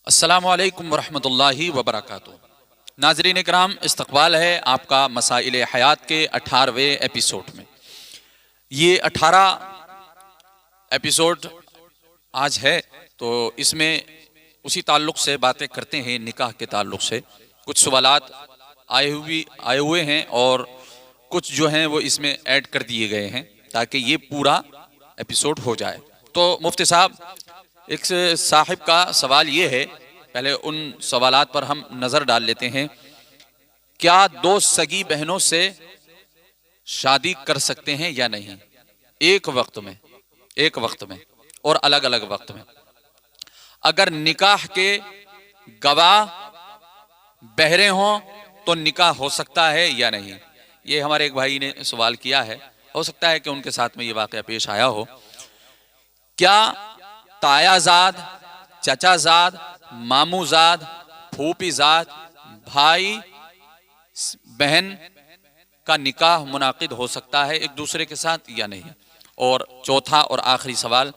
السلام علیکم ورحمۃ اللہ وبرکاتہ۔ ناظرین اکرام، استقبال ہے آپ کا مسائل حیات کے 18ویں ایپیسوڈ میں۔ یہ 18 ایپیسوڈ آج ہے، تو اس میں اسی تعلق سے باتیں کرتے ہیں، نکاح کے تعلق سے کچھ سوالات آئے ہوئے ہیں اور کچھ جو ہیں وہ اس میں ایڈ کر دیے گئے ہیں تاکہ یہ پورا ایپیسوڈ ہو جائے۔ تو مفتی صاحب، ایک صاحب کا سوال یہ ہے، پہلے ان سوالات پر ہم نظر ڈال لیتے ہیں۔ کیا دو سگی بہنوں سے شادی کر سکتے ہیں یا نہیں؟ ایک وقت میں اور الگ الگ وقت میں، اگر نکاح کے گواہ بہرے ہوں تو نکاح ہو سکتا ہے یا نہیں؟ یہ ہمارے ایک بھائی نے سوال کیا ہے، ہو سکتا ہے کہ ان کے ساتھ میں یہ واقعہ پیش آیا ہو۔ کیا تایا زاد، چچا زاد، مامو زاد، پھوپھی زاد، بھائی بہن کا نکاح منعقد ہو سکتا ہے ایک دوسرے کے ساتھ یا نہیں؟ اور چوتھا اور آخری سوال،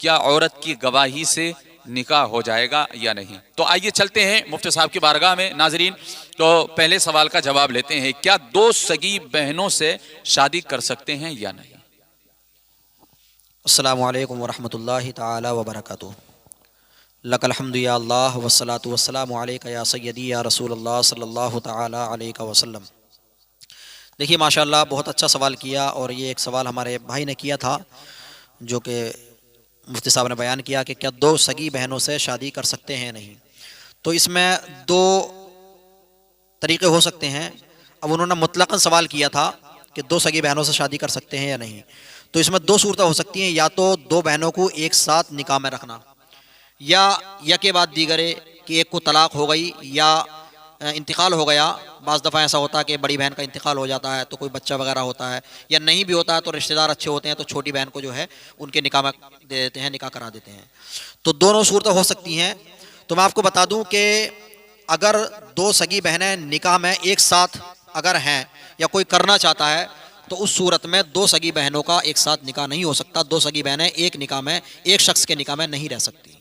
کیا عورت کی گواہی سے نکاح ہو جائے گا یا نہیں؟ تو آئیے چلتے ہیں مفتی صاحب کی بارگاہ میں۔ ناظرین، تو پہلے سوال کا جواب لیتے ہیں، کیا دو سگی بہنوں سے شادی کر سکتے ہیں یا نہیں؟ السلام علیکم ورحمۃ اللہ تعالی وبرکاتہ۔ لک الحمد یا اللہ والصلاة والسلام علیک یا سیدی یا رسول اللہ صلی اللہ تعالی علیہ وسلم۔ دیکھیے ماشاءاللہ بہت اچھا سوال کیا، اور یہ ایک سوال ہمارے بھائی نے کیا تھا جو کہ مفتی صاحب نے بیان کیا کہ کیا دو سگی بہنوں سے شادی کر سکتے ہیں نہیں؟ تو اس میں دو طریقے ہو سکتے ہیں۔ اب انہوں نے مطلقاً سوال کیا تھا کہ دو سگی بہنوں سے شادی کر سکتے ہیں یا نہیں، تو اس میں دو صورتیں ہو سکتی ہیں، یا تو دو بہنوں کو ایک ساتھ نکاح میں رکھنا، یا یکے بعد دیگرے کہ ایک کو طلاق ہو گئی یا انتقال ہو گیا۔ بعض دفعہ ایسا ہوتا ہے کہ بڑی بہن کا انتقال ہو جاتا ہے تو کوئی بچہ وغیرہ ہوتا ہے، یا نہیں بھی ہوتا ہے تو رشتہ دار اچھے ہوتے ہیں تو چھوٹی بہن کو جو ہے ان کے نکاح میں دے دیتے ہیں، نکاح کرا دیتے ہیں۔ تو دونوں صورتیں ہو سکتی ہیں۔ تو میں آپ کو بتا دوں کہ اگر دو سگی بہنیں نکاح میں ایک ساتھ اگر ہیں یا کوئی کرنا چاہتا ہے تو اس صورت میں دو سگی بہنوں کا ایک ساتھ نکاح نہیں ہو سکتا۔ دو سگی بہنیں ایک نکاح میں، ایک شخص کے نکاح میں نہیں رہ سکتی،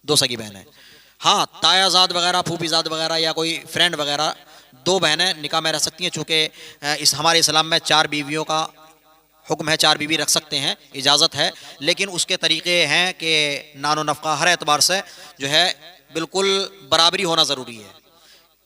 دو سگی بہنیں۔ ہاں، تایا زاد وغیرہ، پھوپھی زاد وغیرہ یا کوئی فرینڈ وغیرہ، دو بہنیں نکاح میں رہ سکتی ہیں، چونکہ اس ہمارے اسلام میں 4 بیویوں کا حکم ہے، 4 بیوی رکھ سکتے ہیں، اجازت ہے، لیکن اس کے طریقے ہیں کہ نان و نفقہ ہر اعتبار سے جو ہے بالکل برابری ہونا ضروری ہے۔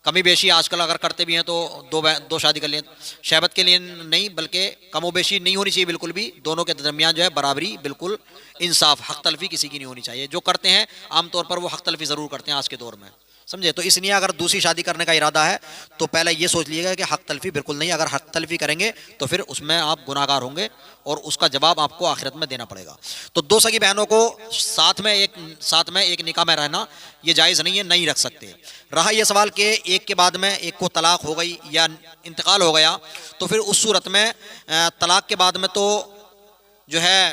کمی بیشی آج کل اگر کرتے بھی ہیں تو دو شادی کر لیں، شہبت کے لیے نہیں بلکہ کم و بیشی نہیں ہونی چاہیے بالکل بھی، دونوں کے درمیان جو ہے برابری، بالکل انصاف، حق تلفی کسی کی نہیں ہونی چاہیے۔ جو کرتے ہیں عام طور پر وہ حق تلفی ضرور کرتے ہیں آج کے دور میں، سمجھے؟ تو اس لیے اگر دوسری شادی کرنے کا ارادہ ہے تو پہلے یہ سوچ لیے گا کہ حق تلفی بالکل نہیں، اگر حق تلفی کریں گے تو پھر اس میں آپ گناہ گار ہوں گے اور اس کا جواب آپ کو آخرت میں دینا پڑے گا۔ تو دو سگی بہنوں کو ساتھ میں ایک نکاح میں رہنا یہ جائز نہیں ہے، نہیں رکھ سکتے۔ رہا یہ سوال کہ ایک کے بعد میں ایک کو طلاق ہو گئی یا انتقال ہو گیا، تو پھر اس صورت میں طلاق کے بعد میں تو جو ہے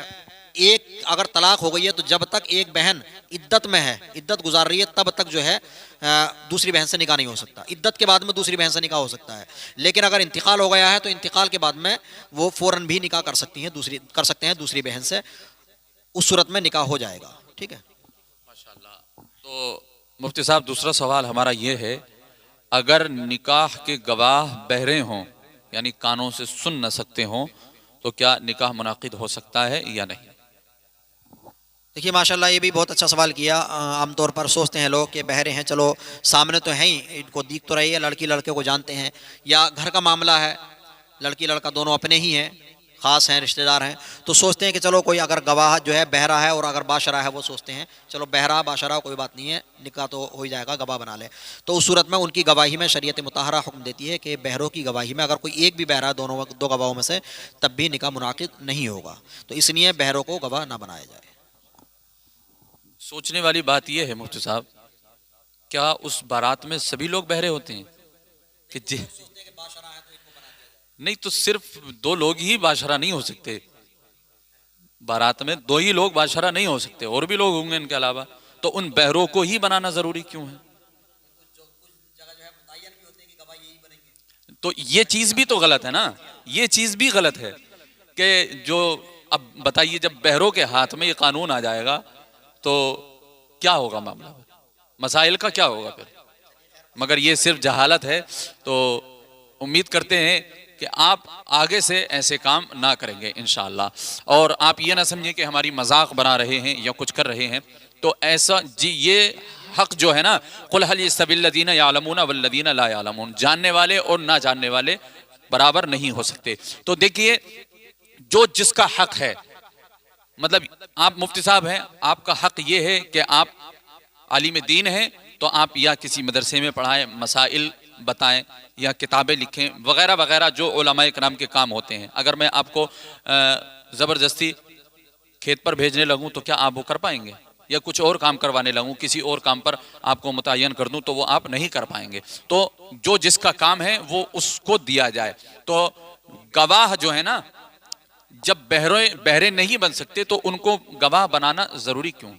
ایک اگر طلاق ہو گئی ہے تو جب تک ایک بہن عدت میں ہے، عدت گزار رہی ہے، تب تک جو ہے دوسری بہن سے نکاح نہیں ہو سکتا۔ عدت کے بعد میں دوسری بہن سے نکاح ہو سکتا ہے، لیکن اگر انتقال ہو گیا ہے تو انتقال کے بعد میں وہ فوراً بھی نکاح کر سکتے ہیں دوسری بہن سے، اس صورت میں نکاح ہو جائے گا۔ ٹھیک ہے، ماشاءاللہ۔ تو مفتی صاحب، دوسرا سوال ہمارا یہ ہے، اگر نکاح کے گواہ بہرے ہوں یعنی کانوں سے سن نہ سکتے ہوں تو کیا نکاح منعقد ہو سکتا ہے یا نہیں؟ دیکھیے ماشاءاللہ یہ بھی بہت اچھا سوال کیا۔ عام طور پر سوچتے ہیں لوگ کہ بہرے ہیں، چلو سامنے تو ہیں ہی، ان کو دیکھ تو رہی ہے، لڑکی لڑکے کو جانتے ہیں، یا گھر کا معاملہ ہے، لڑکی لڑکا دونوں اپنے ہی ہیں، خاص ہیں، رشتہ دار ہیں، تو سوچتے ہیں کہ چلو کوئی اگر گواہ جو ہے بہرا ہے اور اگر باشرہ ہے، وہ سوچتے ہیں چلو بہرا باشرہ کوئی بات نہیں ہے، نکاح تو ہو ہی جائے گا، گواہ بنا لے۔ تو اس صورت میں ان کی گواہی میں شریعت مطہرہ حکم دیتی ہے کہ بہروں کی گواہی میں اگر کوئی ایک بھی بہرا دو گواہوں میں سے، تب بھی نکاح منعقد نہیں ہوگا۔ تو اس لیے بہروں کو گواہ نہ بنایا جائے۔ سوچنے والی بات یہ ہے مفتی صاحب، کیا اس بارات میں سبھی لوگ بہرے ہوتے ہیں؟ کہ جی نہیں، تو صرف دو لوگ ہی باشرہ نہیں ہو سکتے، بارات میں دو ہی لوگ باشرہ نہیں ہو سکتے، اور بھی لوگ ہوں گے ان کے علاوہ، تو ان بہروں کو ہی بنانا ضروری کیوں ہے؟ تو یہ چیز بھی تو غلط ہے نا، یہ چیز بھی غلط ہے کہ جو، اب بتائیے جب بہروں کے ہاتھ میں یہ قانون آ جائے گا تو کیا ہوگا معاملہ؟ مسائل کا کیا ہوگا پھر؟ مگر یہ صرف جہالت ہے. تو امید کرتے ہیں کہ آپ آگے سے ایسے کام نہ کریں گے انشاءاللہ. اور آپ یہ نہ سمجھیں کہ ہماری مذاق بنا رہے ہیں یا کچھ کر رہے ہیں. تو ایسا جی یہ حق جو ہے نا، قُلْ هَلْ يَسْتَوِي الَّذِينَ يَعْلَمُونَ وَالَّذِينَ لَا يَعْلَمُونَ، جاننے والے اور نہ جاننے والے برابر نہیں ہو سکتے. تو دیکھیے جو جس کا حق ہے، مطلب آپ مفتی صاحب ہیں، آپ کا حق یہ ہے کہ آپ عالم دین ہیں تو آپ یا کسی مدرسے میں پڑھائیں، مسائل بتائیں یا کتابیں لکھیں وغیرہ وغیرہ جو علماء کرام کے کام ہوتے ہیں. اگر میں آپ کو زبردستی کھیت پر بھیجنے لگوں تو کیا آپ وہ کر پائیں گے؟ یا کچھ اور کام کروانے لگوں، کسی اور کام پر آپ کو متعین کر دوں تو وہ آپ نہیں کر پائیں گے. تو جو جس کا کام ہے وہ اس کو دیا جائے. تو گواہ جو ہے نا، جب بہرے نہیں بن سکتے تو ان کو گواہ بنانا ضروری کیوں؟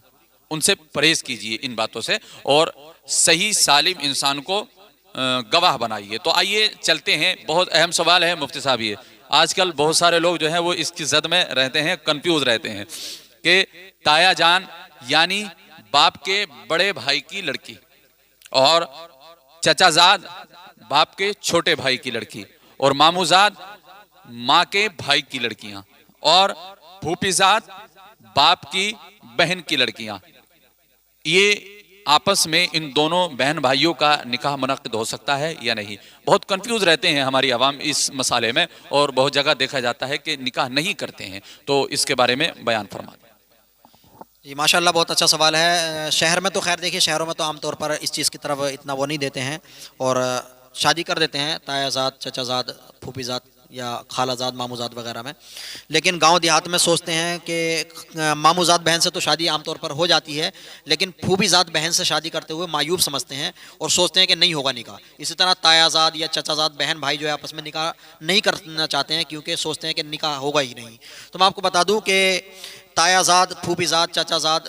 ان سے پرہیز کیجئے ان باتوں سے، اور صحیح سالم انسان کو گواہ بنائیے. تو آئیے چلتے ہیں. بہت اہم سوال ہے مفتی صاحب. یہ آج کل بہت سارے لوگ جو ہیں وہ اس کی زد میں رہتے ہیں، کنفیوز رہتے ہیں کہ تایا جان یعنی باپ کے بڑے بھائی کی لڑکی، اور چچا زاد باپ کے چھوٹے بھائی کی لڑکی، اور مامو زاد ماں کے بھائی کی لڑکیاں، اور پھوپھی زاد باپ کی بہن کی لڑکیاں، یہ آپس میں ان دونوں بہن بھائیوں کا نکاح منعقد ہو سکتا ہے یا نہیں؟ بہت کنفیوز رہتے ہیں ہماری عوام اس مسئلے میں، اور بہت جگہ دیکھا جاتا ہے کہ نکاح نہیں کرتے ہیں. تو اس کے بارے میں بیان فرما دیں. جی ماشاءاللہ بہت اچھا سوال ہے. شہر میں تو خیر دیکھیے، شہروں میں تو عام طور پر اس چیز کی طرف اتنا وہ نہیں دیتے ہیں اور شادی کر دیتے ہیں تایا زاد، چچا زاد، پھوپھی زاد یا خالہ زاد، مامو زاد وغیرہ میں. لیکن گاؤں دیہات میں سوچتے ہیں کہ مامو زاد بہن سے تو شادی عام طور پر ہو جاتی ہے، لیکن پھوپھی زاد بہن سے شادی کرتے ہوئے معیوب سمجھتے ہیں اور سوچتے ہیں کہ نہیں ہوگا نکاح. اسی طرح تایا زاد یا چچا زاد بہن بھائی جو ہے آپس میں نکاح نہیں کرنا چاہتے ہیں کیونکہ سوچتے ہیں کہ نکاح ہوگا ہی نہیں. تو میں آپ کو بتا دوں کہ تایا زاد، پھوپھی زاد، چچا زاد،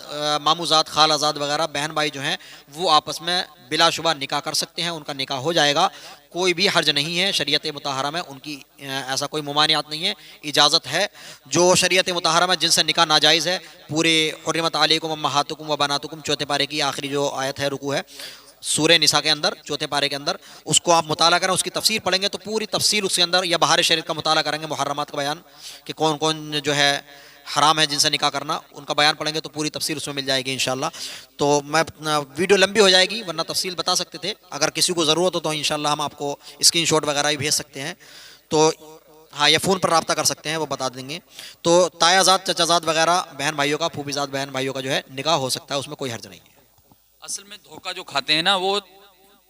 مامو زاد، خالہ زاد وغیرہ بہن بھائی جو ہیں وہ آپس میں بلا شبہ نکاح کر سکتے ہیں، ان کا نکاح ہو جائے گا. کوئی بھی حرج نہیں ہے شریعت مطہرہ میں، ان کی ایسا کوئی ممانعت نہیں ہے، اجازت ہے. جو شریعت مطہرہ میں جن سے نکاح ناجائز ہے، پورے حرمت علیکم امہاتکم و بناتکم چوتھے پارے کی آخری جو آیت ہے، رکوع ہے سورہ نساء کے اندر چوتھے پارے کے اندر، اس کو آپ مطالعہ کریں، اس کی تفسیر پڑھیں گے تو پوری تفصیل اس کے اندر، یا بہار شریعت کا مطالعہ کریں گے، محرمات کا بیان کہ کون کون جو ہے حرام ہے جن سے نکاح کرنا، ان کا بیان پڑھیں گے تو پوری تفصیل اس میں مل جائے گی انشاءاللہ. تو میں ویڈیو لمبی ہو جائے گی ورنہ تفصیل بتا سکتے تھے، اگر کسی کو ضرورت ہو تو انشاءاللہ ہم آپ کو اسکرین شاٹ وغیرہ بھی بھیج سکتے ہیں. تو ہاں، یا فون پر رابطہ کر سکتے ہیں، وہ بتا دیں گے. تو تایا زاد، چچا زاد وغیرہ بہن بھائیوں کا، پھوپھی زاد بہن بھائیوں کا جو ہے نکاح ہو سکتا ہے، اس میں کوئی حرج نہیں ہے. اصل میں دھوکہ جو کھاتے ہیں نا وہ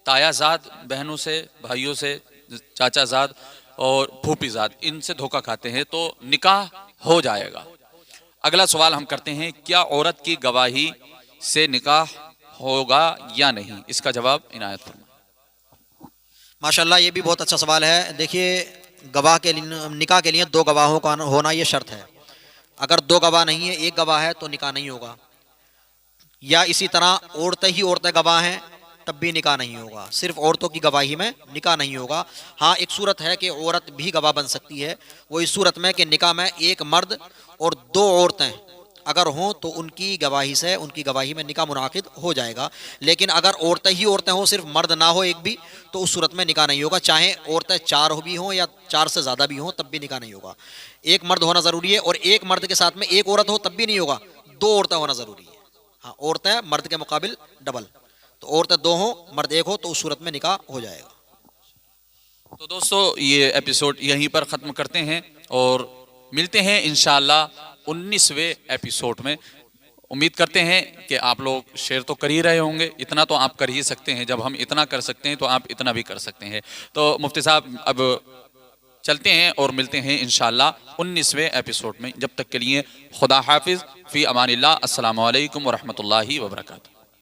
تایا زاد بہنوں سے، بھائیوں سے، چاچا زاد اور پھوپھی زاد، ان سے دھوکہ کھاتے ہیں. تو نکاح ہو جائے گا. اگلا سوال ہم کرتے ہیں، کیا عورت کی گواہی سے نکاح ہوگا یا نہیں؟ اس کا جواب عنایت فرمائیں. ماشاءاللہ یہ بھی بہت اچھا سوال ہے. دیکھیے گواہ کے نکاح کے لیے دو گواہوں کا ہونا یہ شرط ہے. اگر دو گواہ نہیں ہے، ایک گواہ ہے تو نکاح نہیں ہوگا. یا اسی طرح عورتیں گواہ ہیں تب بھی نکاح نہیں ہوگا. صرف عورتوں کی گواہی میں نکاح نہیں ہوگا. ہاں ایک صورت ہے کہ عورت بھی گواہ بن سکتی ہے، وہ اس صورت میں کہ نکاح میں ایک مرد اور دو عورتیں اگر ہوں تو ان کی گواہی سے، ان کی گواہی میں نکاح منعقد ہو جائے گا. لیکن اگر عورتیں ہوں، صرف مرد نہ ہو ایک بھی، تو اس صورت میں نکاح نہیں ہوگا. چاہے عورتیں چار بھی ہوں یا چار سے زیادہ بھی ہوں تب بھی نکاح نہیں ہوگا. ایک مرد ہونا ضروری ہے، اور ایک مرد کے ساتھ میں ایک عورت ہو تب بھی نہیں ہوگا، دو عورتیں ہونا ضروری ہے. ہاں، عورتیں مرد کے مقابل ڈبل، تو عورتیں دو ہوں مرد ایک ہو تو اس صورت میں نکاح ہو جائے گا. تو دوستو یہ ایپیسوڈ یہیں پر ختم کرتے ہیں اور ملتے ہیں انشاءاللہ 19ویں ایپیسوڈ میں. امید کرتے ہیں کہ آپ لوگ شیئر تو کر ہی رہے ہوں گے. اتنا تو آپ کر ہی سکتے ہیں، جب ہم اتنا کر سکتے ہیں تو آپ اتنا بھی کر سکتے ہیں. تو مفتی صاحب اب چلتے ہیں اور ملتے ہیں انشاءاللہ 19ویں ایپیسوڈ میں. جب تک کے لیے خدا حافظ، فی امان اللہ. السلام علیکم ورحمۃ اللہ وبرکاتہ.